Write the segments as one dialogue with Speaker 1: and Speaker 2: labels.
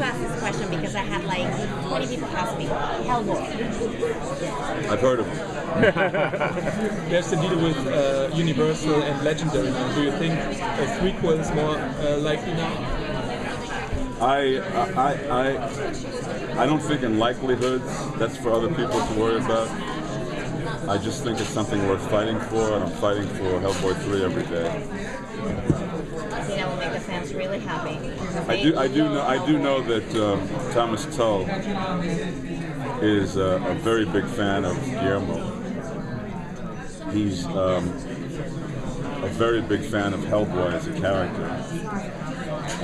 Speaker 1: ask this question because I had like 20 people ask me. Hellboy.
Speaker 2: I've heard of him.
Speaker 3: There's the deal with Universal and Legendary. Do you think a threequel is more likely now?
Speaker 2: I don't think in likelihoods. That's for other people to worry about. I just think it's something worth fighting for, and I'm fighting for Hellboy 3 every day.
Speaker 1: I think that will make the fans really happy.
Speaker 2: I do know that Thomas Tull is a very big fan of Guillermo. He's a very big fan of Hellboy as a character,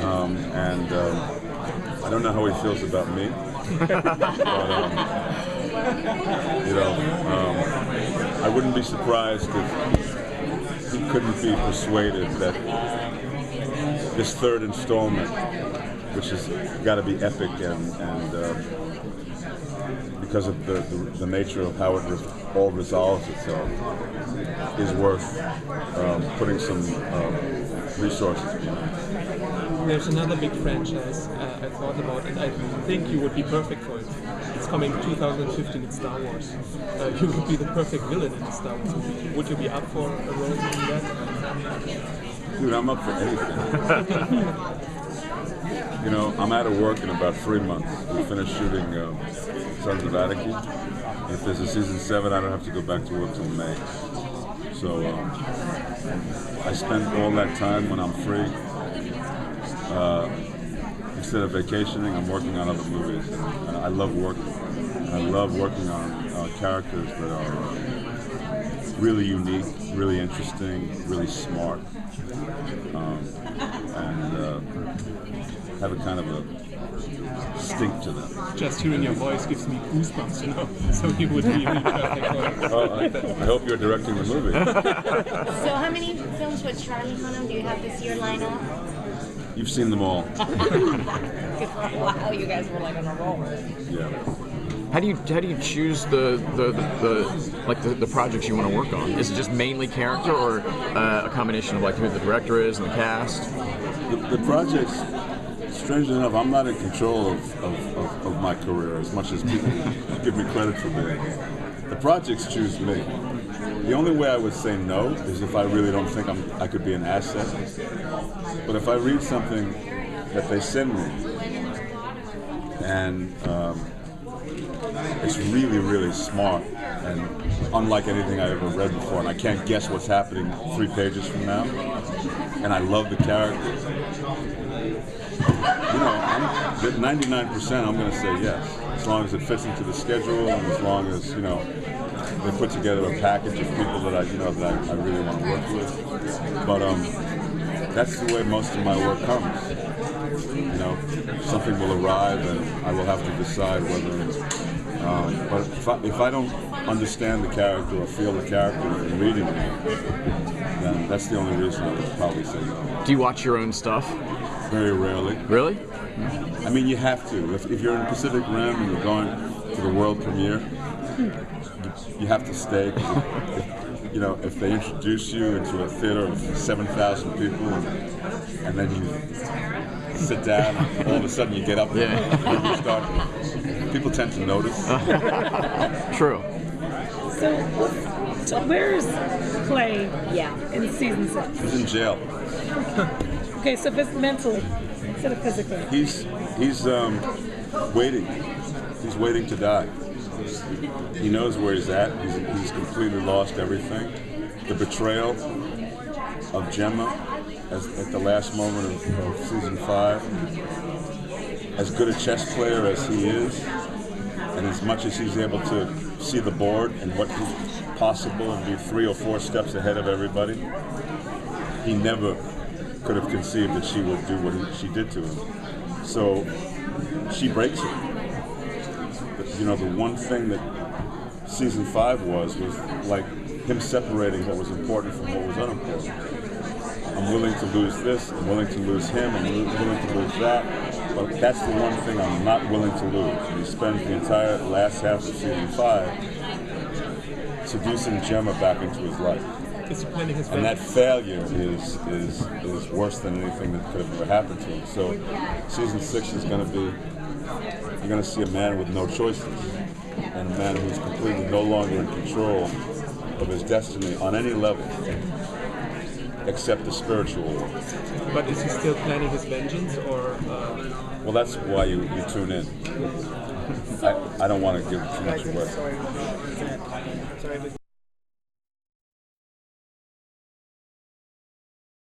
Speaker 2: and I don't know how he feels about me. But, I wouldn't be surprised if he couldn't be persuaded that this third installment, which has got to be epic and because of the nature of how it all resolves itself, is worth putting some resources behind.
Speaker 3: There's another big franchise I thought about, and I think you would be perfect for it. It's coming 2015, it's Star Wars. You would be the perfect villain in the Star Wars movie. Would you be up for a role in that?
Speaker 2: Dude, I'm up for anything. I'm out of work in about 3 months. We finished shooting Sons of Anarchy. And if there's a season 7, I don't have to go back to work till May. So I spend all that time when I'm free. Instead of vacationing, I'm working on other movies. And I love working. And I love working on characters that are really unique, really interesting, really smart, and have a kind of a stink to them.
Speaker 3: Just hearing your voice gives me goosebumps, So you would be really perfect for it.
Speaker 2: I hope you're directing the movie.
Speaker 1: So how many films with Charlie Hunnam do you have this year lined up?
Speaker 2: You've seen them all.
Speaker 1: Wow, you guys were like on a roll.
Speaker 2: Yeah.
Speaker 4: How do you choose the projects you want to work on? Is it just mainly character, or a combination of like who the director is and the cast?
Speaker 2: The projects, strangely enough, I'm not in control of my career as much as people give me credit for being. The projects choose me. The only way I would say no is if I really don't think I could be an asset. But if I read something that they send me and it's really, really smart and unlike anything I ever read before, and I can't guess what's happening 3 pages from now, and I love the characters, 99% I'm going to say yes, as long as it fits into the schedule and as long as, they put together a package of people that I really want to work with. But that's the way most of my work comes. Something will arrive and I will have to decide whether. But if I don't understand the character or feel the character in reading it, then that's the only reason I would probably say no.
Speaker 4: Do you watch your own stuff?
Speaker 2: Very rarely.
Speaker 4: Really?
Speaker 2: I mean, you have to. If you're in Pacific Rim and you're going to the world premiere, you have to stay. If they introduce you into a theater of 7,000 people and then you sit down and all of a sudden you get up and you start, people tend to notice.
Speaker 4: True.
Speaker 5: So where's Clay in season 6?
Speaker 2: He's in jail.
Speaker 5: Okay, so mentally instead of physically.
Speaker 2: He's waiting. He's waiting to die. He knows where he's at. He's completely lost everything. The betrayal of Gemma at the last moment of season 5. As good a chess player as he is, and as much as he's able to see the board and what is possible and be 3 or 4 steps ahead of everybody, he never could have conceived that she would do what she did to him. So she breaks it. The one thing that season 5 was like him separating what was important from what was unimportant. I'm willing to lose this, I'm willing to lose him, I'm willing to lose that, but that's the one thing I'm not willing to lose. And he spends the entire last half of season 5 seducing Gemma back into his life.
Speaker 3: Is he planning his
Speaker 2: And that
Speaker 3: vengeance?
Speaker 2: failure is worse than anything that could have ever happened to him. So season 6 is going to be, you're going to see a man with no choices, and a man who's completely no longer in control of his destiny on any level, except the spiritual one.
Speaker 3: But is he still planning his vengeance, or?
Speaker 2: Well, that's why you tune in. I don't want to give too much away.
Speaker 5: Sorry.